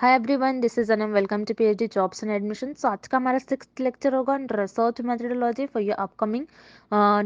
Hi everyone, this is Anam. Welcome to PhD jobs and admission. So आज का हमारा 6th lecture होगा on research methodology for your upcoming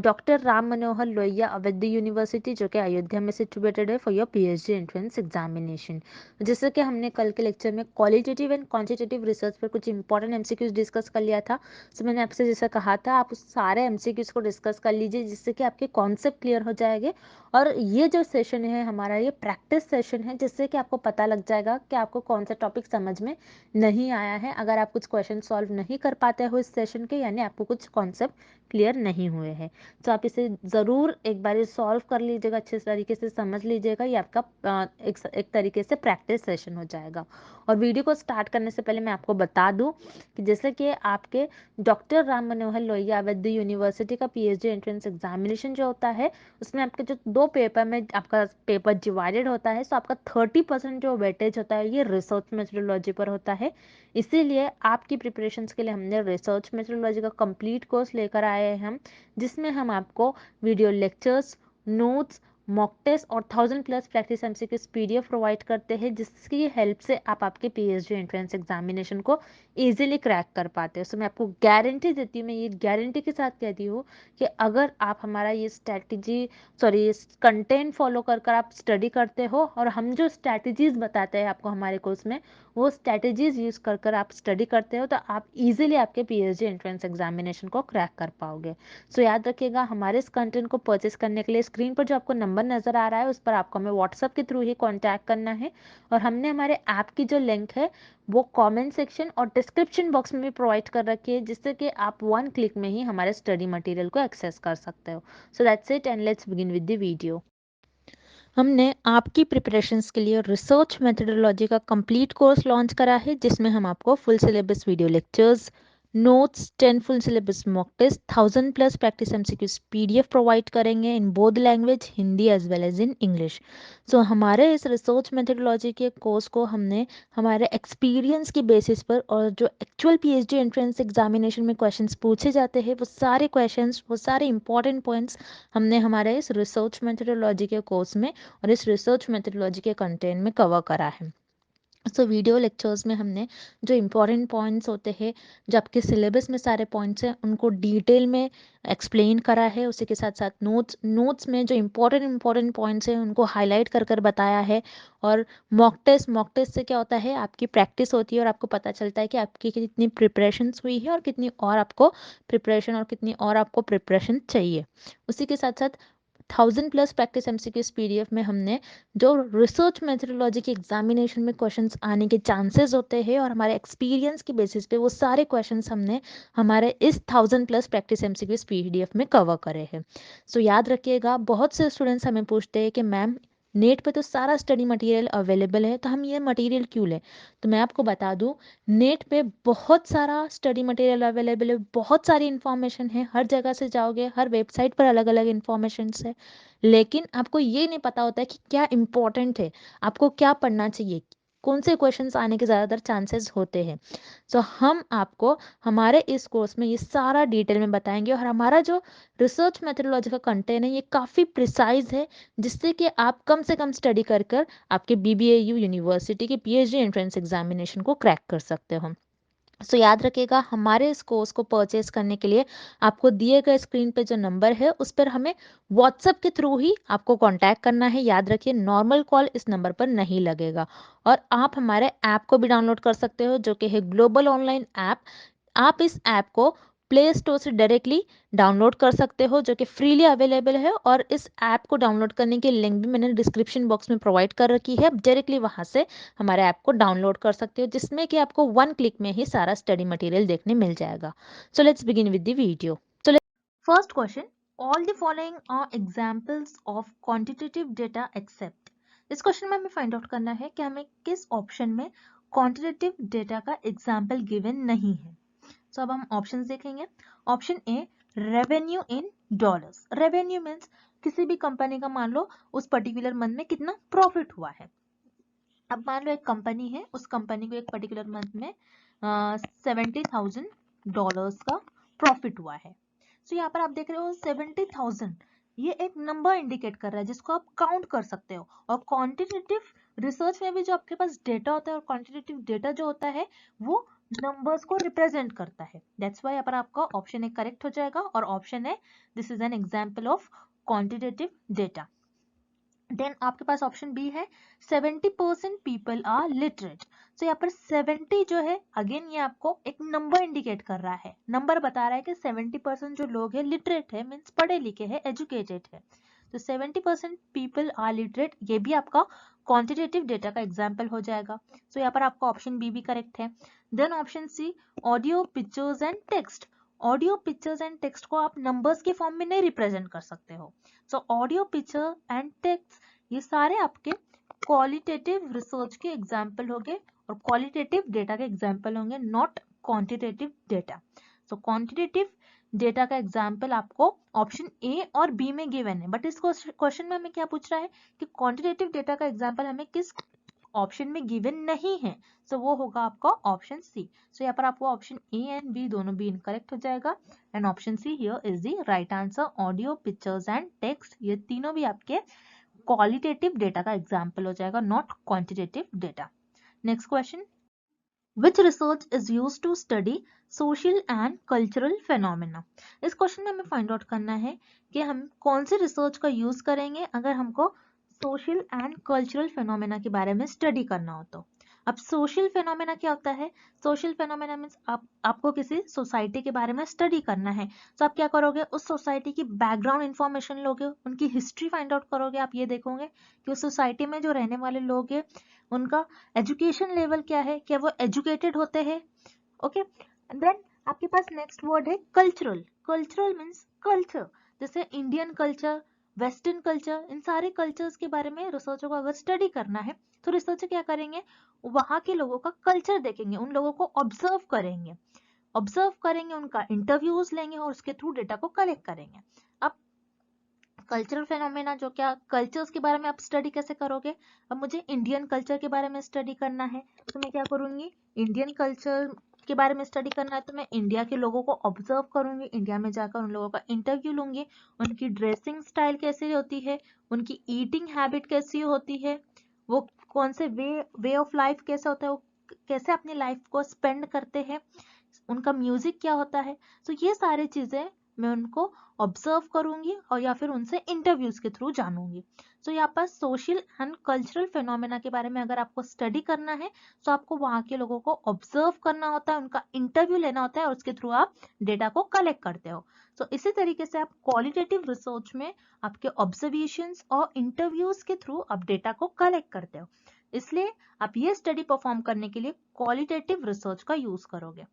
doctor Ram Manohar Lohia Avadh University, जो कि अयोध्या में सिचुएटेड है, for your PhD entrance examination. जैसे कि हमने कल के लेक्चर में क्वालिटेटिव एंड क्वांटिटेटिव रिसर्च पर कुछ इंपॉर्टेंट एमसीक्यूज डिस्कस कर लिया था। सो मैंने आपसे जैसा कहा था, आप उस सारे एमसीक्यूज को डिस्कस कर लीजिए, जिससे कि आपके कॉन्सेप्ट क्लियर हो जाएंगे। और ये जो सेशन है हमारा, ये प्रैक्टिस सेशन है, जिससे कि आपको पता लग जाएगा कि आपको कौन सा टॉपिक समझ में नहीं आया है। अगर आप कुछ क्वेश्चन सॉल्व नहीं कर पाते हो इस सेशन के, यानी आपको कुछ कॉन्सेप्ट क्लियर नहीं हुए हैं, तो आप इसे ज़रूर एक बार सॉल्व कर लीजिएगा, अच्छे तरीके से समझ लीजिएगा। ये आपका एक तरीके से प्रैक्टिस सेशन हो जाएगा। और वीडियो को स्टार्ट करने से पहले मैं आपको बता दूं कि जैसे कि आपके डॉक्टर राम मनोहर लोहिया अवध यूनिवर्सिटी का पीएचडी एंट्रेंस एग्जामिनेशन जो होता है, उसमें आपके जो दो पेपर में आपका पेपर डिवाइडेड होता है, सो आपका 30% जो वेटेज होता है ये रिसर्च मेथोडोलॉजी पर होता है। इसीलिए आपकी प्रिपरेशंस के लिए हमने रिसर्च मेथोडोलॉजी का कंप्लीट कोर्स लेकर आए हैं हम, जिसमें हम आपको video lectures, notes, mock test और 1000+ प्रैक्टिस एमसीक्यूज पीडीएफ प्रोवाइड करते हैं, जिसकी हेल्प से आप आपके पीएचडी एंट्रेंस एग्जामिनेशन को इजीली क्रैक कर पाते हैं। सो मैं आपको गारंटी देती हूँ, मैं ये गारंटी के साथ कहती हूँ कि अगर आप हमारा ये कंटेंट फॉलो कर कर आप स्टडी करते हो, और हम जो स्ट्रैटेजीज बताते हैं आपको हमारे कोर्स में, वो स्ट्रैटेजीज यूज कर कर आप स्टडी करते हो, तो आप इजीली आपके पीएचडी एंट्रेंस एग्जामिनेशन को क्रैक कर पाओगे। सो याद रखिएगा, हमारे इस कंटेंट को परचेस करने के लिए स्क्रीन पर जो आपको नंबर नजर आ रहा है, उस पर आपको हमें व्हाट्सएप के थ्रू ही कॉन्टैक्ट करना है। और हमने हमारे ऐप की जो लिंक है वो कमेंट सेक्शन और डिस्क्रिप्शन बॉक्स में भी प्रोवाइड कर रखी है, जिससे कि आप 1 क्लिक में ही हमारे स्टडी मटेरियल को एक्सेस कर सकते हो। So that's it, and let's begin with the video. हमने आपकी प्रिपरेशंस के लिए रिसर्च मेथोडोलॉजी का कंप्लीट कोर्स लॉन्च करा है, जिसमें हम आपको full syllabus video lectures, notes, 10 full syllabus mock test, 1000+ practice MCQs PDF provide करेंगे in both language, Hindi as well as in English. So हमारे इस रिसर्च मेथोडोलॉजी के कोर्स को हमने हमारे एक्सपीरियंस की बेसिस पर, और जो एक्चुअल पीएचडी एंट्रेंस एग्जामिनेशन में क्वेश्चंस पूछे जाते हैं, वो सारे क्वेश्चंस, वो सारे इंपॉर्टेंट पॉइंट्स हमने हमारे इस रिसर्च मेथोडोलॉजी के कोर्स में और इस रिसर्च मेथोडोलॉजी के कंटेंट में कवर करा है। सो वीडियो लेक्चर्स में हमने जो इम्पोर्टेंट पॉइंट्स होते हैं, जो आपके सिलेबस में सारे पॉइंट्स हैं, उनको डिटेल में एक्सप्लेन करा है। उसी के साथ साथ नोट्स में जो इम्पोर्टेंट पॉइंट्स हैं उनको हाईलाइट कर कर बताया है। और मॉक टेस्ट से क्या होता है, आपकी प्रैक्टिस होती है और आपको पता चलता है कि आपकी कितनी प्रिपरेशंस हुई है और कितनी और आपको प्रिपरेशन चाहिए। उसी के साथ साथ 1000+ प्रैक्टिस एमसीक्यूज पीडीएफ में हमने जो रिसर्च मेथोडोलॉजी के एग्जामिनेशन में क्वेश्चंस आने के चांसेस होते हैं, और हमारे एक्सपीरियंस की बेसिस पे वो सारे क्वेश्चंस हमने हमारे इस 1000+ प्रैक्टिस एमसीक्यूज पीडीएफ में कवर करे हैं। सो याद रखिएगा, बहुत से स्टूडेंट्स हमें पूछते हैं कि मैम, नेट पे तो सारा स्टडी मटेरियल अवेलेबल है, तो हम ये मटेरियल क्यों लें। तो मैं आपको बता दूं, नेट पे बहुत सारा स्टडी मटेरियल अवेलेबल है, बहुत सारी इन्फॉर्मेशन है, हर जगह से जाओगे हर वेबसाइट पर अलग अलग इन्फॉर्मेशन है। लेकिन आपको ये नहीं पता होता है कि क्या इंपॉर्टेंट है, आपको क्या पढ़ना चाहिए, कौन से क्वेश्चंस आने के ज़्यादातर चांसेस होते हैं। सो हम आपको हमारे इस कोर्स में ये सारा डिटेल में बताएंगे, और हमारा जो रिसर्च मेथोडोलॉजी का कंटेंट है ये काफ़ी प्रिसाइज है, जिससे कि आप कम से कम स्टडी कर कर आपके बीबीएयू यूनिवर्सिटी के पीएचडी एंट्रेंस एग्जामिनेशन को क्रैक कर सकते हो। सो याद रखिएगा, हमारे इस कोर्स को परचेज करने के लिए आपको दिए गए स्क्रीन पे जो नंबर है उस पर हमें व्हाट्सएप के थ्रू ही आपको कांटेक्ट करना है। याद रखिए, नॉर्मल कॉल इस नंबर पर नहीं लगेगा। और आप हमारे ऐप को भी डाउनलोड कर सकते हो, जो कि है ग्लोबल ऑनलाइन ऐप। आप इस ऐप को प्ले स्टोर से डायरेक्टली डाउनलोड कर सकते हो, जो कि फ्रीली अवेलेबल है। और इस ऐप को डाउनलोड करने की लिंक भी मैंने डिस्क्रिप्शन बॉक्स में प्रोवाइड कर रखी है। आप डायरेक्टली वहां से हमारे ऐप को डाउनलोड कर सकते हो, जिसमें कि आपको 1 क्लिक में ही सारा स्टडी मटेरियल देखने मिल जाएगा। So let's begin with the video. First question, all the following are examples of quantitative data except. इस क्वेश्चन में हमें फाइंड आउट करना है कि हमें किस ऑप्शन में क्वांटिटेटिव डेटा का एग्जांपल गिवन नहीं है। सो अब हम ऑप्शंस देखेंगे। Option A, revenue in dollars. Revenue means किसी भी कंपनी का मान लो उस पर्टिकुलर मंथ में कितना प्रॉफिट हुआ है। अब मान लो एक कंपनी है, उस कंपनी को एक पर्टिकुलर मंथ में $70,000 का प्रॉफिट हुआ है। सो यहाँ पर आप देख रहे हो 70,000, ये एक नंबर इंडिकेट कर रहा है जिसको आप काउंट कर सकते हो। और क्वांटिटेटिव रिसर्च में भी जो आपके पास डेटा होता है और क्वांटिटेटिव डेटा जो होता है वो नंबर्स को रिप्रेजेंट करता है। दैट्स वाई यहाँ पर आपका ऑप्शन ए करेक्ट हो जाएगा और option A this is an example of quantitative data. Then आपके पास ऑप्शन बी है 70% पीपल आर लिटरेट। सो यहाँ पर 70 जो है अगेन ये आपको एक नंबर इंडिकेट कर रहा है, नंबर बता रहा है कि 70% जो लोग हैं लिटरेट है, मीन्स पढ़े लिखे हैं, एजुकेटेड है। तो 70% पीपल आर लिटरेट ये भी आपका क्वांटिटेटिव डेटा का एग्जाम्पल हो जाएगा। सो यहाँ पर आपका ऑप्शन बी भी करेक्ट है। Then option C audio pictures and text. Audio pictures and text को आप नंबर्स के फॉर्म में नहीं रिप्रेजेंट कर सकते हो। So audio picture and text ये सारे आपके क्वालिटेटिव रिसर्च के एग्जाम्पल होंगे और क्वालिटेटिव डेटा के एग्जाम्पल होंगे, not quantitative data. So quantitative data का एग्जाम्पल आपको ऑप्शन ए और बी में गिवन है, बट इस क्वेश्चन में हमें क्या पूछ रहा है कि क्वांटिटेटिव डेटा का एग्जाम्पल हमें किस ऑप्शन में गिवन नहीं है। सो वो होगा आपका ऑप्शन सी। सो यहाँ पर आपको ऑप्शन ए एंड बी दोनों भी इनकरेक्ट हो जाएगा and option see here is the right answer. Audio pictures and text ये तीनों भी आपके क्वालिटेटिव डेटा का एग्जाम्पल हो जाएगा, not quantitative data. Next question, Which research is used to study social and cultural phenomena? इस क्वेश्चन में हमें फाइंड आउट करना है कि हम कौन से रिसर्च का यूज करेंगे अगर हमको सोशल एंड कल्चरल फेनोमेना के बारे में स्टडी करना हो तो। अब सोशल फेनोमेना क्या होता है? सोशल फेनोमेना मीन्स आपको किसी सोसाइटी के बारे में स्टडी करना है, तो आप क्या करोगे, उस सोसाइटी की बैकग्राउंड इंफॉर्मेशन लोगे, उनकी हिस्ट्री फाइंड आउट करोगे। आप ये देखोगे कि उस सोसाइटी में जो रहने वाले लोग हैं उनका एजुकेशन लेवल क्या है, क्या वो एजुकेटेड होते हैं। ओके, देन आपके पास नेक्स्ट वर्ड है कल्चरल। कल्चरल मीन्स कल्चर, जैसे इंडियन कल्चर, वेस्टर्न कल्चर, इन सारे कल्चर्स के बारे में रिसर्चर को अगर स्टडी करना है तो रिसर्चर क्या करेंगे, वहां के लोगों का कल्चर देखेंगे, उन लोगों को ऑब्जर्व करेंगे, उनका इंटरव्यूज लेंगे और उसके थ्रू डेटा को कलेक्ट करेंगे। अब कल्चरल फेनोमेना जो क्या कल्चर्स के बारे में आप स्टडी कैसे करोगे, अब मुझे इंडियन कल्चर के बारे में स्टडी करना है तो मैं क्या करूंगी, इंडियन कल्चर के बारे में स्टडी करना है तो मैं इंडिया के लोगों को ऑब्जर्व करूंगी, इंडिया में जाकर उन लोगों का इंटरव्यू लूंगी, उनकी ड्रेसिंग स्टाइल कैसी होती है, उनकी ईटिंग हैबिट कैसी होती है, वो कौन से वे ऑफ लाइफ कैसा होता है, वो कैसे अपनी लाइफ को स्पेंड करते हैं, उनका म्यूजिक क्या होता है। तो ये सारी चीजें मैं उनको ऑब्जर्व करूंगी और या फिर उनसे इंटरव्यूज के थ्रू जानूंगी। तो यहाँ पर सोशल एंड कल्चरल फेनोमेना के बारे में अगर आपको स्टडी करना है तो आपको वहां के लोगों को ऑब्जर्व करना होता है, उनका इंटरव्यू लेना होता है और उसके थ्रू आप डेटा को कलेक्ट करते हो। तो इसी तरीके से आप क्वालिटेटिव रिसर्च में आपके ऑब्जर्वेशंस और इंटरव्यूज के थ्रू आप डेटा को कलेक्ट करते हो, इसलिए आप ये स्टडी परफॉर्म करने के लिए क्वालिटेटिव रिसर्च का यूज करोगे।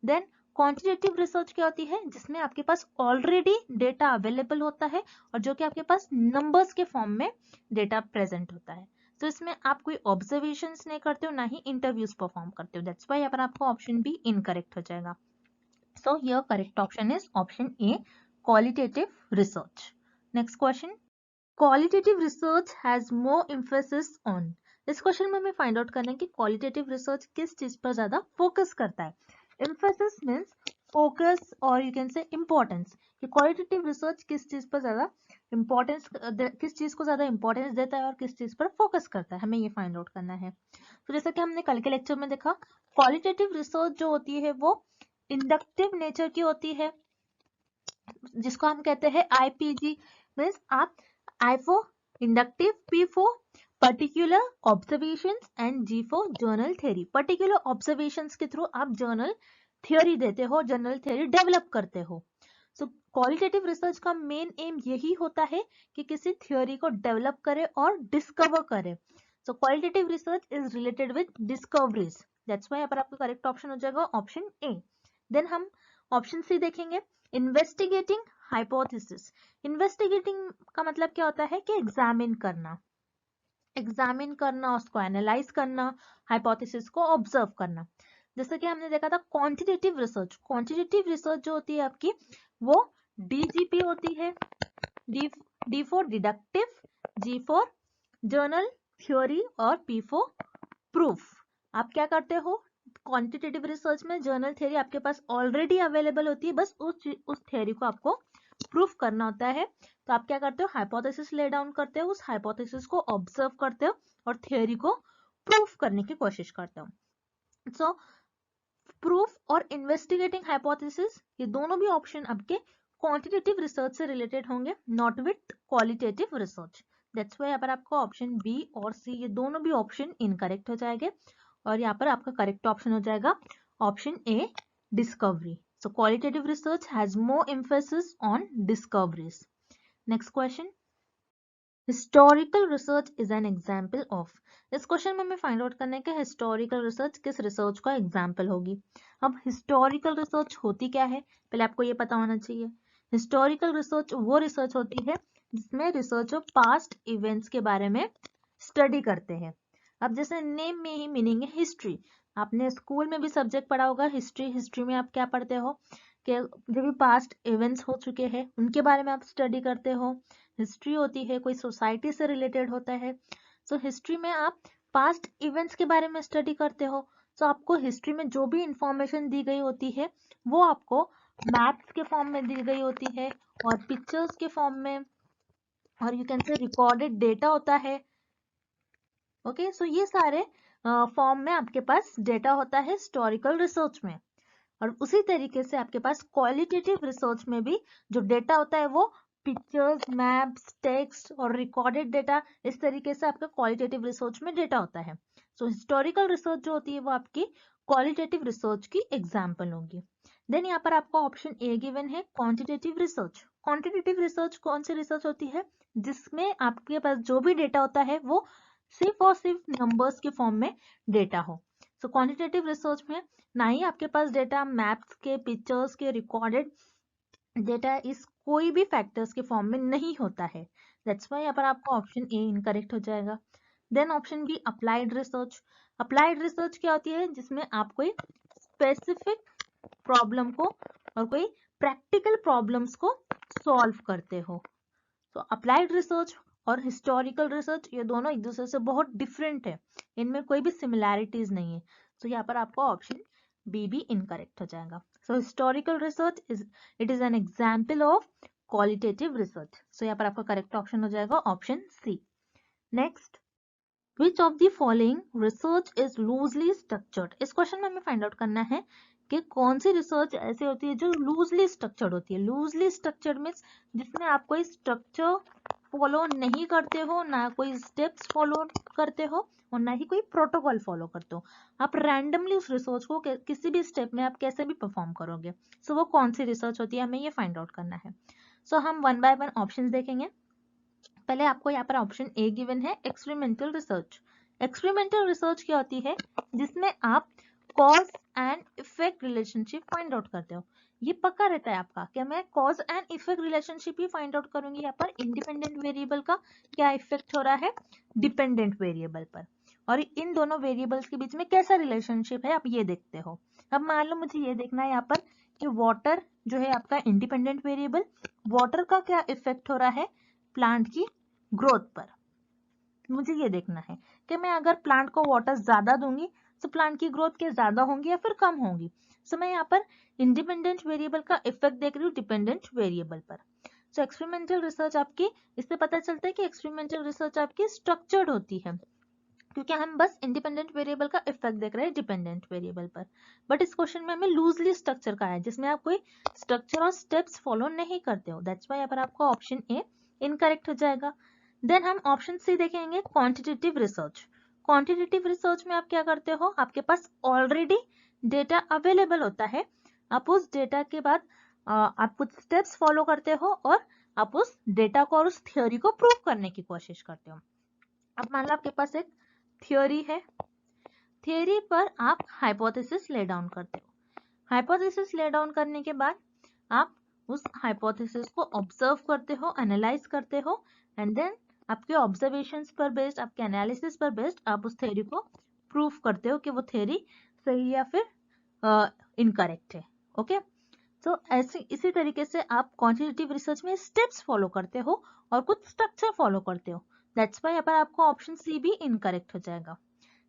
देन क्वांटिटेटिव रिसर्च क्या होती है, जिसमें आपके पास ऑलरेडी डेटा अवेलेबल होता है और जो कि आपके पास नंबर्स के फॉर्म में डेटा प्रेजेंट होता है। तो इसमें आप कोई ऑब्जर्वेशंस नहीं करते हो, ना ही इंटरव्यूज परफॉर्म करते हो। दैट्स व्हाई यहाँ पर आपका ऑप्शन बी इनकरेक्ट हो जाएगा। So here correct option is option A, qualitative research. Next question, qualitative research has more emphasis on. इस क्वेश्चन में हमें फाइंड आउट करना है कि क्वालिटेटिव रिसर्च किस चीज पर ज्यादा फोकस करता है। एम्फेसिस मींस फोकस और यू कैन से इंपॉर्टेंस, कि क्वालिटेटिव रिसर्च किस चीज पर ज्यादा इंपॉर्टेंस, किस चीज को ज्यादा इंपॉर्टेंस देता है और किस चीज पर फोकस करता है, हमें ये फाइंड आउट करना है। तो जैसा कि हमने कल के लेक्चर में देखा, क्वालिटेटिव रिसर्च जो होती है वो इंडक्टिव नेचर की होती है, जिसको हम कहते हैं आईपीजी, मींस आप I for inductive, P for particular observations and G for general theory. Particular observations के थ्रू आप जर्नल थ्योरी देते हो, जर्नल थ्योरी डेवलप करते हो। सो क्वालिटेटिव रिसर्च का मेन एम यही होता है कि किसी थ्योरी को डेवलप करे और डिस्कवर करे। So qualitative research is related with discoveries. That's why यहाँ पर आपका करेक्ट ऑप्शन हो जाएगा ऑप्शन ए। देन हम ऑप्शन सी देखेंगे, इन्वेस्टिगेटिंग हाइपोथेसिस। इन्वेस्टिगेटिंग का मतलब क्या होता है कि एग्जामिन करना, उसको एनालाइज करना, हाइपोथेसिस को ऑब्जर्व करना। जैसे कि हमने देखा था क्वांटिटेटिव रिसर्च, क्वांटिटेटिव रिसर्च जो होती है आपकी वो डीजीपी होती है, D for deductive, G for general theory और पी फॉर प्रूफ। आप क्या करते हो, क्वांटिटेटिव रिसर्च में जर्नल थ्योरी आपके पास ऑलरेडी अवेलेबल होती है, बस उस थ्योरी को आपको प्रूफ करना होता है। तो आप क्या करते हो, हाइपोथेसिस ले डाउन करते हो, उस हाइपोथेसिस को ऑब्जर्व करते हो और थ्योरी को प्रूफ करने की कोशिश करते हो। सो प्रूफ और इन्वेस्टिगेटिंग हाइपोथेसिस, ये दोनों भी ऑप्शन आपके क्वांटिटेटिव रिसर्च से रिलेटेड होंगे, not with qualitative research. That's why यहाँ पर आपको ऑप्शन बी और सी ये दोनों भी ऑप्शन इनकरेक्ट हो जाएंगे और यहाँ पर आपका करेक्ट ऑप्शन हो जाएगा option A, discovery. So qualitative research has more emphasis on discoveries. Next question, historical research is an example of. इस क्वेश्चन में हमें फाइंड आउट करना है कि हिस्टोरिकल रिसर्च किस रिसर्च का एग्जाम्पल होगी। अब हिस्टोरिकल रिसर्च होती क्या है, पहले आपको ये पता होना चाहिए। हिस्टोरिकल रिसर्च वो रिसर्च होती है जिसमें रिसर्चर पास्ट इवेंट्स के बारे में स्टडी करते हैं। अब जैसे नेम में ही मीनिंग है हिस्ट्री, आपने स्कूल में भी सब्जेक्ट पढ़ा होगा हिस्ट्री। हिस्ट्री में आप क्या पढ़ते हो कि जो भी पास्ट इवेंट्स हो चुके हैं उनके बारे में आप स्टडी करते हो। हिस्ट्री होती है कोई सोसाइटी से रिलेटेड होता है। सो हिस्ट्री में आप पास्ट इवेंट्स के बारे में स्टडी करते हो। सो आपको हिस्ट्री में जो भी इंफॉर्मेशन दी गई होती है वो आपको मैप्स के फॉर्म में दी गई होती है और पिक्चर्स के फॉर्म में, और you can say recorded data होता है। ओके, सो ये सारे फॉर्म में आपके पास डेटा होता है हिस्टोरिकल रिसर्च में। और उसी तरीके से आपके पास क्वालिटेटिव रिसर्च में भी जो डेटा होता है वो पिक्चर्स, मैप्स, टेक्स्ट और रिकॉर्डेड डेटा, इस तरीके से आपका क्वालिटेटिव रिसर्च में डेटा होता है। सो हिस्टोरिकल रिसर्च जो होती है वो आपकी क्वालिटेटिव रिसर्च की एग्जाम्पल होगी। देन यहाँ पर आपको ऑप्शन ए गिवन है क्वांटिटेटिव रिसर्च। क्वांटिटेटिव रिसर्च कौन सी रिसर्च होती है जिसमें आपके पास जो भी डेटा होता है वो सिर्फ और सिर्फ नंबर्स के फॉर्म में डेटा हो। सो क्वांटिटेटिव रिसर्च में ना ही आपके पास डेटा मैप्स के, पिक्चर्स के, रिकॉर्डेड डेटा इस कोई भी फैक्टर्स के फॉर्म में नहीं होता है। दैट्स वाई यहाँ पर आपको ऑप्शन ए इनकरेक्ट हो जाएगा। Then option B applied research. Applied research क्या होती है जिसमें आप कोई स्पेसिफिक प्रॉब्लम को और कोई प्रैक्टिकल प्रॉब्लम्स को सॉल्व करते हो। तो अप्लाइड रिसर्च और हिस्टोरिकल रिसर्च ये दोनों एक दूसरे से बहुत डिफरेंट है, इनमें कोई भी सिमिलैरिटीज नहीं है। तो यहाँ पर आपको ऑप्शन बी भी इनकरेक्ट हो जाएगा। So historical research it is an example of qualitative research. So यहाँ पर आपका करेक्ट ऑप्शन हो जाएगा option C. Next, which of the following research is loosely structured. इस क्वेश्चन में हमें फाइंड आउट करना है कि कौन सी रिसर्च ऐसी होती है जो लूजली स्ट्रक्चर्ड होती है। लूजली स्ट्रक्चर्ड मीन्स जिसमें आप कोई स्ट्रक्चर फॉलो नहीं करते हो, ना कोई स्टेप्स फॉलो करते हो और ना ही कोई प्रोटोकॉल फॉलो करते हो। आप रैंडमली उस रिसर्च को किसी भी स्टेप में आप कैसे भी परफॉर्म करोगे। सो वो कौन सी रिसर्च होती है हमें ये फाइंड आउट करना है। सो हम वन बाय वन ऑप्शंस देखेंगे। पहले आपको यहाँ पर ऑप्शन ए गिवन है एक्सपेरिमेंटल रिसर्च। एक्सपेरिमेंटल रिसर्च क्या होती है जिसमें आप cause and effect relationship find out करते हो। ये पक्का रहता है आपका कि मैं cause and effect relationship he find out करूंगी। यहाँ पर इंडिपेंडेंट वेरिएबल का क्या इफेक्ट हो रहा है डिपेंडेंट वेरिएबल पर, और इन दोनों वेरिएबल्स के बीच में कैसा रिलेशनशिप है आप ये देखते हो। अब मान लो मुझे ये देखना है यहाँ पर कि वाटर जो है आपका इंडिपेंडेंट वेरिएबल, वाटर का क्या इफेक्ट हो रहा है प्लांट की ग्रोथ पर। मुझे ये देखना है कि मैं अगर प्लांट को वाटर ज्यादा दूंगी तो प्लांट की ग्रोथ क्या ज्यादा होंगी या फिर कम होंगी। सो मैं यहाँ पर इंडिपेंडेंट वेरिएबल का इफेक्ट देख रही हूँ डिपेंडेंट वेरिएबल पर। सो एक्सपेरिमेंटल रिसर्च आपकी, इससे पता चलता है कि एक्सपेरिमेंटल रिसर्च आपकी स्ट्रक्चर्ड होती है क्योंकि हम बस इंडिपेंडेंट वेरिएबल का इफेक्ट देख रहे हैं डिपेंडेंट वेरिएबल पर। बट इस क्वेश्चन में हमें लूजली स्ट्रक्चर का है जिसमें आप कोई स्ट्रक्चर और स्टेप्स फॉलो नहीं करते हो। दैट्स वाई यहाँ पर आपका ऑप्शन ए इनकरेक्ट हो जाएगा। देन हम ऑप्शन सी देखेंगे क्वांटिटेटिव रिसर्च। क्वांटिटेटिव रिसर्च में आप क्या करते हो, आपके पास ऑलरेडी डेटा अवेलेबल होता है, आप उस डेटा के बाद आप कुछ स्टेप्स फॉलो करते हो और आप उस डेटा को और उस थ्योरी को प्रूव करने की कोशिश करते हो। अब मान लो आपके पास एक थ्योरी है, थ्योरी पर आप हाइपोथेसिस ले डाउन करते हो। हाइपोथेसिस ले डाउन करने के बाद आप उस हाइपोथेसिस को ऑब्जर्व करते हो, एनालाइज करते हो एंड देन आपके ऑब्जर्वेशंस पर बेस्ड, आपके एनालिसिस पर बेस्ड आप उस थ्योरी को प्रूफ करते हो कि वो थ्योरी सही या फिर इनकरेक्ट है। ओके, तो ऐसे इसी तरीके से आप क्वांटिटेटिव रिसर्च में स्टेप्स फॉलो करते हो और कुछ स्ट्रक्चर फॉलो करते हो। दैट्स वाई यहाँ पर आपको ऑप्शन सी भी इनकरेक्ट हो जाएगा।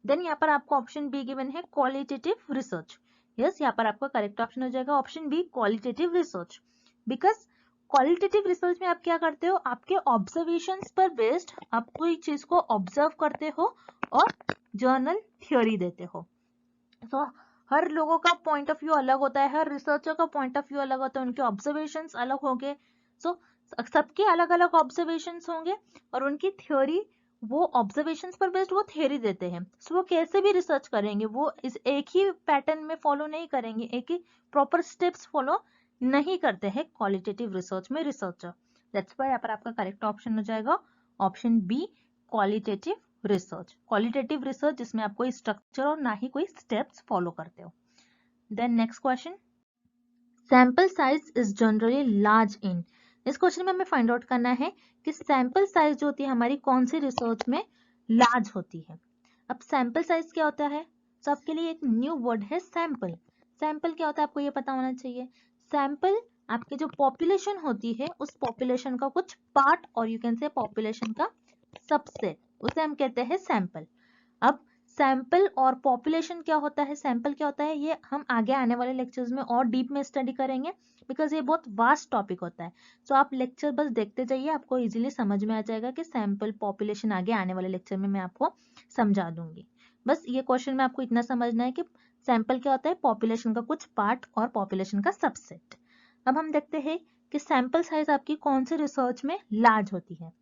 देन यहाँ पर आपको ऑप्शन बी गिवन है क्वालिटेटिव रिसर्च। यस, यहाँ पर आपका करेक्ट ऑप्शन हो जाएगा option B qualitative research, because qualitative research में आप क्या करते हो, आपके ऑब्जर्वेशंस पर बेस्ड आप कोई चीज को ऑब्जर्व करते हो और जर्नल थ्योरी देते हो। तो हर लोगों का पॉइंट ऑफ व्यू अलग होता है, हर रिसर्चर का पॉइंट ऑफ व्यू अलग होता है, उनके ऑब्जर्वेशंस अलग होंगे। सो सबके अलग अलग ऑब्जर्वेशंस होंगे और उनकी थ्योरी, वो ऑब्जर्वेशंस पर बेस्ड वो थ्योरी देते हैं। सो वो कैसे भी रिसर्च करेंगे, वो इस एक ही पैटर्न में फॉलो नहीं करेंगे, एक ही प्रॉपर स्टेप्स फॉलो नहीं करते हैं क्वालिटेटिव रिसर्च में रिसर्चर। दैट्स व्हाई यहाँ पर आपका करेक्ट ऑप्शन हो जाएगा option B, qualitative research. Qualitative research जिसमें आप कोई स्ट्रक्चर और ना ही कोई स्टेप्स फॉलो करते हो। Then next question, sample size is generally large in. इस क्वेश्चन में हमें फाइंड आउट करना है कि सैंपल साइज जो होती है हमारी कौन सी रिसर्च में लार्ज होती है। अब सैंपल साइज क्या होता है, तो आपके लिए एक न्यू वर्ड है सैंपल। सैंपल क्या होता है आपको ये पता होना चाहिए। सैंपल आपके जो पॉपुलेशन होती है उस पॉपुलेशन का कुछ पार्ट, और यू कैन से पॉपुलेशन का सबसेट, उसे हम कहते हैं सैंपल। अब सैंपल और पॉपुलेशन क्या होता है, सैंपल क्या होता है, ये हम आगे आने वाले लेक्चर्स में और डीप में स्टडी करेंगे, बिकॉज ये बहुत वास्ट टॉपिक होता है। तो आप लेक्चर बस देखते जाइए, आपको इजीली समझ में आ जाएगा कि सैंपल पॉपुलेशन आगे आने वाले लेक्चर में मैं आपको समझा दूंगी। बस ये क्वेश्चन में आपको इतना समझना है कि सैंपल क्या होता है, पॉपुलेशन का कुछ पार्ट और पॉपुलेशन का सबसेट। अब हम देखते हैं कि सैंपल साइज आपकी कौन से रिसर्च में लार्ज होती है।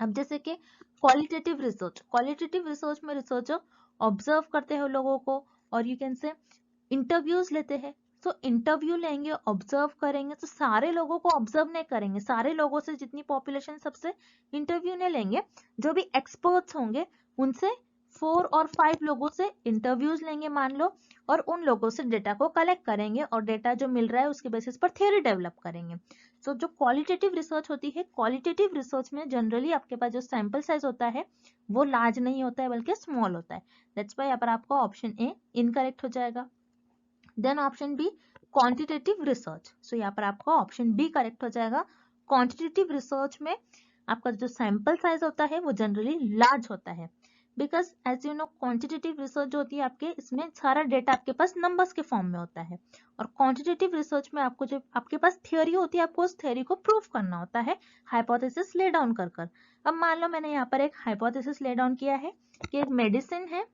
अब जैसे कि क्वालिटेटिव रिसर्च, क्वालिटेटिव रिसर्च में रिसर्चर ऑब्जर्व करते हैं लोगों को और यू कैन से इंटरव्यूज लेते हैं। तो इंटरव्यू लेंगे, ऑब्जर्व करेंगे, तो सारे लोगों को ऑब्जर्व नहीं करेंगे, सारे लोगों से जितनी पॉपुलेशन सबसे इंटरव्यू नहीं लेंगे, जो भी एक्सपर्ट्स होंगे उनसे 4 और 5 लोगों से इंटरव्यूज लेंगे मान लो, और उन लोगों से डेटा को कलेक्ट करेंगे और डेटा जो मिल रहा है उसके बेसिस पर थ्योरी डेवलप करेंगे। सो जो क्वालिटेटिव रिसर्च होती है, क्वालिटेटिव रिसर्च में जनरली आपके पास जो सैंपल साइज होता है वो लार्ज नहीं होता है बल्कि स्मॉल होता है। दैट्स व्हाई यहाँ पर आपका ऑप्शन ए इनकरेक्ट हो जाएगा। Then option B, quantitative research. So यहाँ पर आपका ऑप्शन बी करेक्ट हो जाएगा। क्वांटिटेटिव रिसर्च में आपका जो सैंपल साइज होता है वो जनरली लार्ज होता है, because as you know quantitative research जो होती है आपके, इसमें सारा डेटा आपके पास नंबर्स के फॉर्म में होता है, और क्वांटिटेटिव रिसर्च में आपको जो आपके पास थियोरी होती है आपको उस थियोरी को प्रूव करना होता है हाइपोथेसिस ले डाउन कर कर। अब मान लो मैंने यहाँ पर एक हाइपोथेसिस ले डाउन किया है कि एक मेडिसिन है,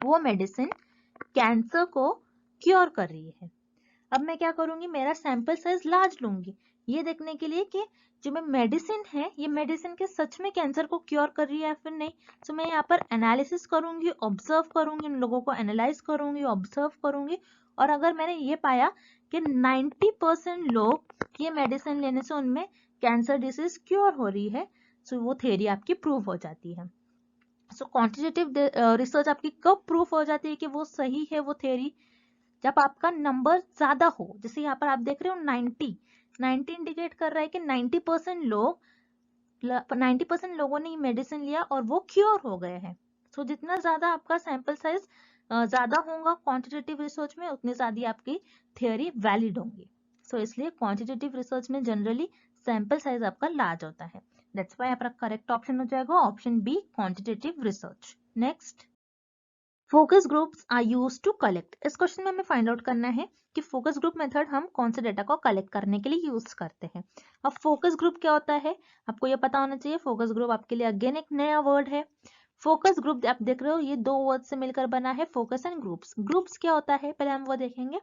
वो मेडिसिन कैंसर को क्योर कर रही है। अब मैं क्या करूंगी, मेरा सैंपल साइज लार्ज लूंगी ये देखने के लिए कि जो मैं मेडिसिन है ये मेडिसिन के सच में कैंसर को क्योर कर रही है या फिर नहीं। तो मैं यहाँ पर एनालिसिस करूंगी, ऑब्जर्व करूंगी, उन लोगों को एनालाइज करूंगी, ऑब्जर्व करूंगी, और अगर मैंने ये पाया कि 90% लोग ये मेडिसिन लेने से उनमें कैंसर डिसीज क्योर हो रही है, तो वो थ्योरी आपकी प्रूव हो जाती है। सो क्वांटिटेटिव रिसर्च आपकी कब प्रूफ हो जाती है कि वो सही है वो थ्योरी, जब आपका नंबर ज्यादा हो। जैसे यहाँ पर आप देख रहे हो 90 इंडिकेट कर रहा है कि 90% लोगों ने मेडिसिन लिया और वो क्योर हो गए हैं। सो जितना ज्यादा आपका सैंपल साइज ज्यादा होगा क्वांटिटेटिव रिसर्च में, उतनी ज्यादा आपकी थियोरी वैलिड होंगी। सो इसलिए क्वांटिटेटिव रिसर्च में जनरली सैंपल साइज आपका लार्ज होता है। दैट्स व्हाई आपका करेक्ट ऑप्शन हो जाएगा option B, quantitative research. Next, focus groups are use to collect. इस क्वेश्चन में हमें फाइंड आउट करना है कि फोकस ग्रुप मेथड हम कौन से डेटा को कलेक्ट करने के लिए यूज करते हैं। अब फोकस ग्रुप क्या होता है आपको ये पता होना चाहिए। फोकस ग्रुप आपके लिए अगेन एक नया वर्ड है। फोकस ग्रुप आप देख रहे हो ये दो वर्ड से मिलकर बना है, फोकस एंड ग्रुप्स। ग्रुप्स क्या होता है पहले हम वो देखेंगे।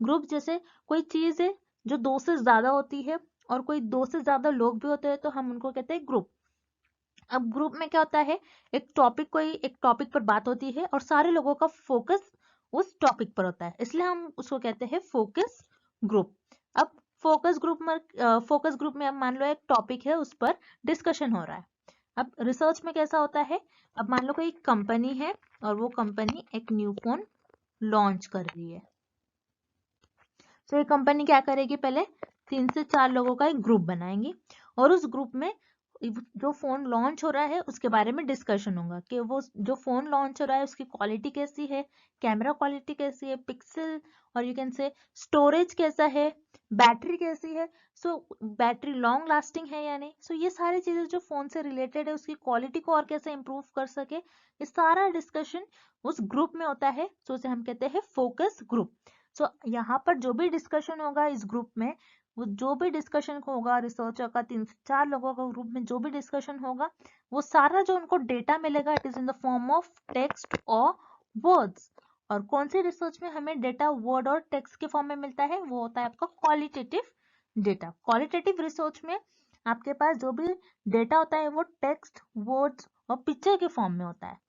ग्रुप जैसे कोई चीज है जो दो से ज्यादा होती है और कोई दो से ज्यादा लोग भी होते हैं तो हम उनको कहते हैं ग्रुप। अब ग्रुप में क्या होता है, एक टॉपिक पर बात होती है और सारे लोगों का फोकस उस टॉपिक पर होता है, इसलिए हम उसको कहते हैं फोकस ग्रुप। अब फोकस ग्रुप में अब मान लो एक टॉपिक है उस पर डिस्कशन हो रहा है। अब रिसर्च में कैसा होता है, अब मान लो कोई कंपनी है और वो कंपनी एक न्यू फोन लॉन्च कर रही है। तो ये कंपनी क्या करेगी, पहले 3 से 4 लोगों का एक ग्रुप बनाएंगी और उस ग्रुप में जो फोन लॉन्च हो रहा है उसके बारे में डिस्कशन होगा कि वो जो फोन लॉन्च हो रहा है उसकी क्वालिटी कैसी है, कैमरा क्वालिटी कैसी है, पिक्सल और यू कैन से स्टोरेज कैसा है, बैटरी कैसी है, सो बैटरी लॉन्ग लास्टिंग है या नहीं। सो ये सारी चीजें जो फोन से रिलेटेड है उसकी क्वालिटी को और कैसे इंप्रूव कर सके, ये सारा डिस्कशन उस ग्रुप में होता है। सो उसे हम कहते हैं फोकस ग्रुप। सो यहाँ पर जो भी डिस्कशन होगा इस ग्रुप में वो जो भी डिस्कशन होगा रिसर्चर का 3 से 4 लोगों का ग्रुप में जो भी डिस्कशन होगा वो सारा जो उनको डेटा मिलेगा it is in the form of text और वर्ड्स। और कौन सी रिसर्च में हमें डेटा वर्ड और टेक्स्ट के फॉर्म में मिलता है, वो होता है आपका क्वालिटेटिव डेटा। क्वालिटेटिव रिसर्च में आपके पास जो भी डेटा होता है वो टेक्स्ट, वर्ड्स और पिक्चर के फॉर्म में होता है।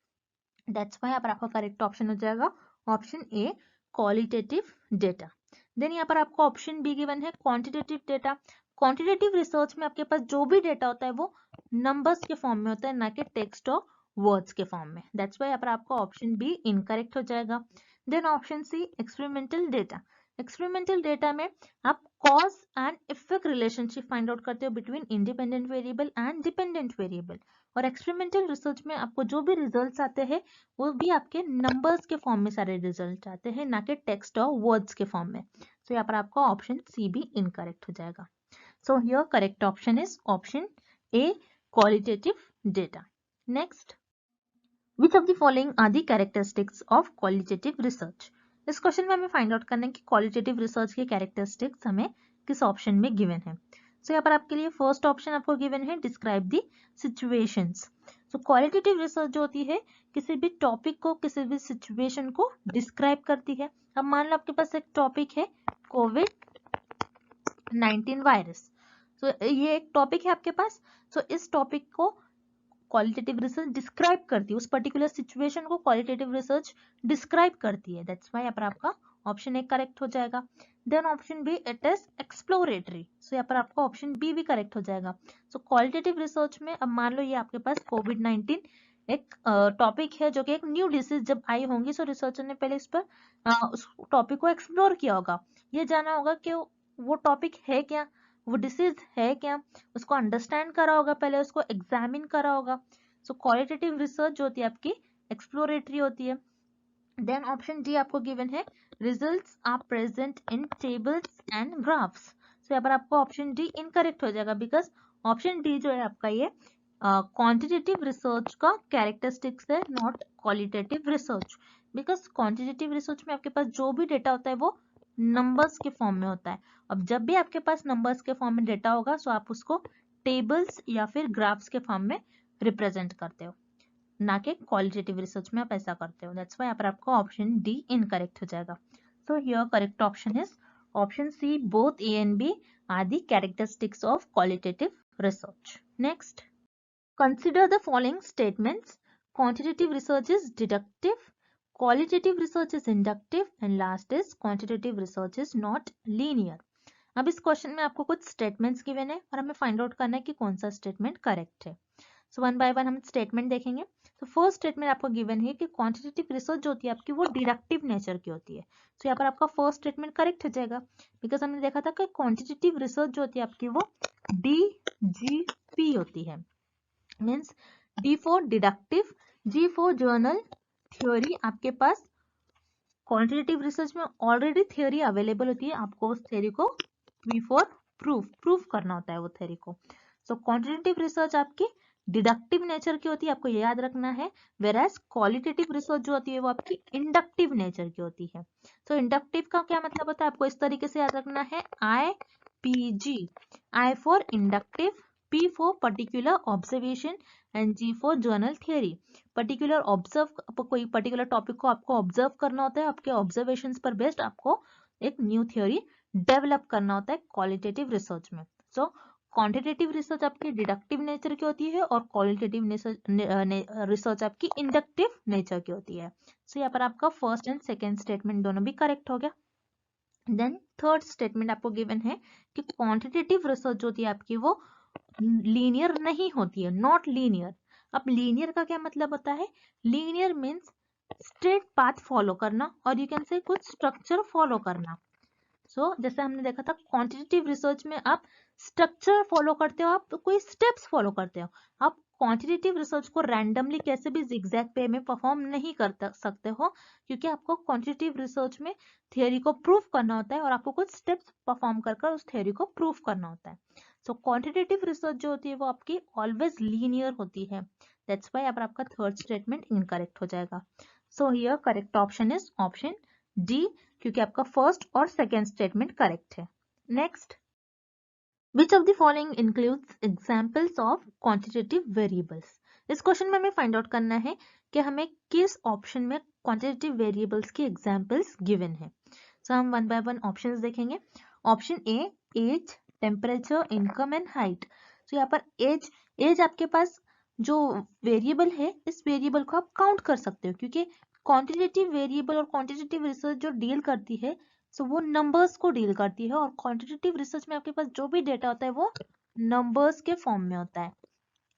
दैट्स व्हाई यहाँ पर आपका करेक्ट ऑप्शन हो जाएगा option A qualitative data. Then यहाँ पर आपको ऑप्शन बी गिवन है क्वांटिटेटिव डेटा। क्वांटिटेटिव रिसर्च में आपके पास जो भी डेटा होता है वो नंबर्स के फॉर्म में होता है, ना कि टेक्स्ट और वर्ड्स के फॉर्म में। दैट्स व्हाई यहाँ पर आपका ऑप्शन बी इनकरेक्ट हो जाएगा। Then option C experimental data. Experimental data में आप cause and effect relationship find out करते हो between independent variable and dependent variable. और एक्सपेरिमेंटल रिसर्च में आपको जो भी रिजल्ट्स आते हैं वो भी आपके नंबर्स के फॉर्म में सारे रिजल्ट आते हैं, ना कि टेक्स्ट और वर्ड्स के फॉर्म में। सो यहाँ पर आपका ऑप्शन सी भी इनकरेक्ट हो जाएगा। So here correct option is option A qualitative data. Next, which of the following are the characteristics of qualitative research. इस क्वेश्चन में हमें फाइंड आउट करना है कि क्वालिटेटिव रिसर्च के कैरेक्टरिस्टिक्स हमें किस ऑप्शन में गिवन है। सो यहाँ पर आपके लिए फर्स्ट ऑप्शन आपको गिवन है describe the situations. So qualitative research जो होती है किसी भी टॉपिक को, किसी भी सिचुएशन को डिस्क्राइब करती है। अब मान लो आपके पास एक टॉपिक है कोविड-19 वायरस। सो ये एक टॉपिक है आपके पास। सो इस टॉपिक को क्वालिटेटिव रिसर्च डिस्क्राइब करती है, उस पर्टिकुलर सिचुएशन को क्वालिटेटिव रिसर्च डिस्क्राइब करती है। दैट्स व्हाई यहाँ पर आपका ऑप्शन ए करेक्ट हो जाएगा। Then option B it is exploratory. So यहाँ पर आपका ऑप्शन बी भी करेक्ट हो जाएगा। सो क्वालिटेटिव रिसर्च में अब मान लो ये आपके पास कोविड-19 एक टॉपिक है जो कि एक न्यू डिसीज जब आई होंगी, सो रिसर्चर ने पहले इस पर उस टॉपिक को एक्सप्लोर किया होगा, ये जाना होगा कि वो टॉपिक है क्या, वो डिसीज है क्या, उसको अंडरस्टैंड करा होगा, पहले उसको एग्जामिन करा होगा। सो क्वालिटेटिव रिसर्च जो होती है आपकी एक्सप्लोरेटरी होती है। देन ऑप्शन डी आपको गिवन है results are present in tables and graphs. So यहाँ पर आपको ऑप्शन डी इनकरेक्ट हो जाएगा, बिकॉज ऑप्शन डी जो है आपका ये क्वांटिटेटिव रिसर्च का कैरेक्टरिस्टिक्स है, not qualitative research. Because quantitative research में आपके पास जो भी डेटा होता है वो नंबर्स के फॉर्म में होता है। अब जब भी आपके पास नंबर्स के फॉर्म में डेटा होगा सो आप उसको टेबल्स या फिर ग्राफ्स के फॉर्म में रिप्रेजेंट करते हो, ना कि क्वालिटेटिव रिसर्च में आप ऐसा करते हो। दैट्स व्हाई यहाँ पर आपका ऑप्शन डी इनकरेक्ट हो जाएगा। So here correct option is option C both A and B are the characteristics of qualitative research. Next, consider the following statements. Quantitative research is deductive, qualitative research is inductive, and last is quantitative research is not linear. अब इस question में आपको कुछ statements given है और हमें find out करना है कि कौन सा स्टेटमेंट करेक्ट है। सो वन बाय वन हम स्टेटमेंट देखेंगे। तो फर्स्ट स्टेटमेंट आपको गिवन है कि क्वांटिटेटिव रिसर्च जो होती है आपकी वो डिडक्टिव नेचर की होती है। तो यहाँ पर आपका फर्स्ट स्टेटमेंट करेक्ट हो जाएगा, बिकॉज हमने देखा था कि क्वांटिटेटिव रिसर्च जो होती है आपकी वो DGP होती है, means D for deductive, G for general theory. आपके पास क्वांटिटेटिव रिसर्च में ऑलरेडी थ्योरी अवेलेबल होती है, आपको उस थ्योरी को V फॉर प्रूफ करना होता है वो थ्योरी को। सो क्वांटिटेटिव रिसर्च आपकी डिडक्टिव नेचर की होती है, आपको ये याद रखना है। वेराज क्वालिटेटिव रिसर्च जो होती है वो आपकी इंडक्टिव नेचर की होती है। सो इंडक्टिव का क्या मतलब होता है आपको इस तरीके से याद रखना है, IPG, I for inductive, P for particular observation and G for general theory. Particular observe, कोई पर्टिकुलर टॉपिक को आपको ऑब्जर्व करना होता है, आपके ऑब्जर्वेशंस पर बेस्ड आपको एक न्यू थ्योरी डेवलप करना होता है क्वालिटेटिव रिसर्च में। सो क्वांटिटेटिव रिसर्च आपकी डिडक्टिव नेचर की होती है और क्वालिटेटिव रिसर्च आपकी इंडक्टिव नेचर की होती है। सो यहाँ पर आपका फर्स्ट एंड सेकेंड स्टेटमेंट दोनों भी करेक्ट हो गया। देन थर्ड स्टेटमेंट आपको गिवन है कि क्वांटिटेटिव रिसर्च जो होती है आपकी वो लीनियर नहीं होती है, नॉट लीनियर। अब लीनियर का क्या मतलब होता है, linear means straight path follow करना और यू कैन से कुछ स्ट्रक्चर फॉलो करना। सो जैसे हमने देखा था क्वांटिटेटिव रिसर्च में आप स्ट्रक्चर फॉलो करते हो, आप कोई स्टेप्स फॉलो करते हो। आप क्वांटिटेटिव रिसर्च को रैंडमली कैसे भी जिगजैग पे में परफॉर्म नहीं कर सकते हो, क्योंकि आपको क्वांटिटेटिव रिसर्च में थियरी को प्रूव करना होता है और आपको कुछ स्टेप्स परफॉर्म कर उस थियरी को प्रूव करना होता है। सो क्वांटिटेटिव रिसर्च जो होती है वो आपकी ऑलवेज लीनियर होती है। दैट्स व्हाई यहाँ पर आपका थर्ड स्टेटमेंट इनकरेक्ट हो जाएगा। So here correct option is option D, क्योंकि आपका फर्स्ट और सेकेंड स्टेटमेंट करेक्ट है। Next, which of the following includes examples of quantitative variables. इस क्वेश्चन में हमें फाइंड आउट करना है कि हमें किस ऑप्शन में क्वांटिटेटिव वेरिएबल्स की एग्जाम्पल्स गिवन है। सो हम वन बाय वन ऑप्शंस देखेंगे। Option A, age, temperature, income and height. तो यहाँ पर एज आपके पास जो वेरिएबल है, इस वेरिएबल को आप काउंट कर सकते हो, क्योंकि क्वांटिटेटिव वेरिएबल और क्वांटिटेटिव रिसर्च जो डील करती है, सो वो नंबर्स को डील करती है, और क्वांटिटेटिव रिसर्च में आपके पास जो भी डेटा होता है वो नंबर्स के फॉर्म में होता है।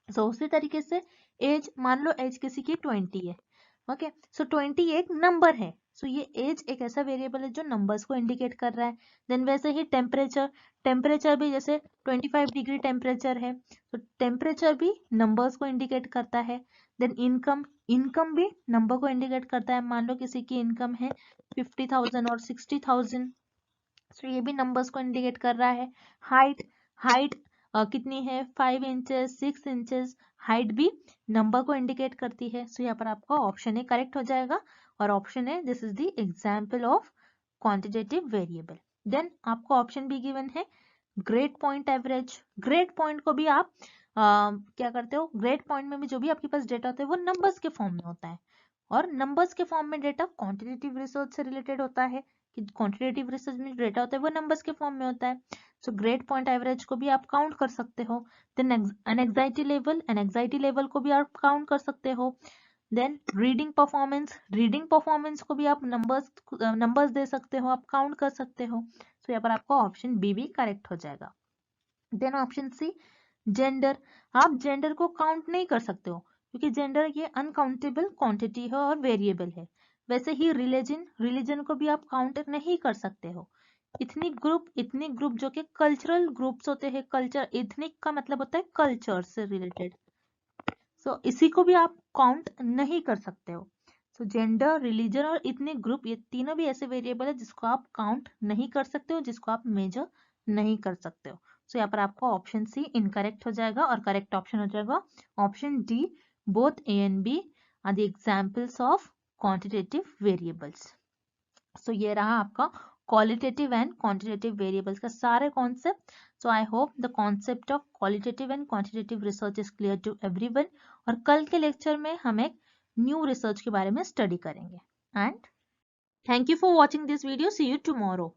सो उसी तरीके से एज, मान लो एज किसी की 20 है, ओके, सो 20 एक नंबर है, सो ये एज एक ऐसा वेरिएबल है जो नंबर्स को इंडिकेट कर रहा है। देन वैसे ही टेम्परेचर भी, जैसे 25 डिग्री टेम्परेचर है, तो टेम्परेचर भी नंबर्स को इंडिकेट करता है। देन इनकम भी नंबर को इंडिकेट करता है, मान लो किसी की इनकम है 50,000 और 60,000, सो ये भी नंबर्स को इंडिकेट कर रहा है। हाइट कितनी है, 5 इंचेस, 6 इंचेस, हाइट भी नंबर को इंडिकेट करती है। सो यहाँ पर आपका ऑप्शन ए करेक्ट हो जाएगा, और option A, this is the example of quantitative variable. Then आपको ऑप्शन बी गिवन है grade point average. Grade point को भी आप क्या करते हो, ग्रेड पॉइंट में भी जो भी आपके पास डेटा होता है वो नंबर्स के फॉर्म में होता है, और नंबर्स के फॉर्म में डेटा क्वांटिटेटिव रिसर्च से रिलेटेड होता है, कि क्वांटिटेटिव रिसर्च में डेटा होता है वो नंबर्स के फॉर्म में होता है। सो ग्रेड पॉइंट एवरेज को भी आप काउंट कर सकते हो। देन एनएक्साइटी लेवल को भी आप काउंट कर सकते हो। देन रीडिंग परफॉर्मेंस को भी आप नंबर्स दे सकते हो, आप काउंट कर सकते हो। सो यहाँ पर आपका ऑप्शन बी भी करेक्ट हो जाएगा। Then option C, gender. आप जेंडर को काउंट नहीं कर सकते हो, क्योंकि जेंडर ये अनकाउंटेबल क्वांटिटी है और वेरिएबल है। वैसे ही रिलीजन को भी आप काउंट नहीं कर सकते हो। इथनिक ग्रुप जो कि कल्चरल ग्रुप्स होते हैं, कल्चर, इथनिक का मतलब होता है कल्चर से रिलेटेड, सो इसी को भी आप काउंट नहीं कर सकते हो। सो जेंडर, रिलीजन और इथनिक ग्रुप, ये तीनों भी ऐसे वेरिएबल है जिसको आप काउंट नहीं कर सकते हो, जिसको आप मेजर नहीं कर सकते हो। सो यहाँ पर आपका ऑप्शन सी इनकरेक्ट हो जाएगा, और करेक्ट ऑप्शन हो जाएगा option D, both A and B are the examples of quantitative variables. So ये रहा आपका क्वालिटेटिव एंड क्वांटिटेटिव वेरिएबल्स का सारे concept. So I hope the concept of qualitative and quantitative research is clear to everyone, और कल के lecture में हम एक न्यू रिसर्च के बारे में स्टडी करेंगे। And thank you for watching this video, see you tomorrow.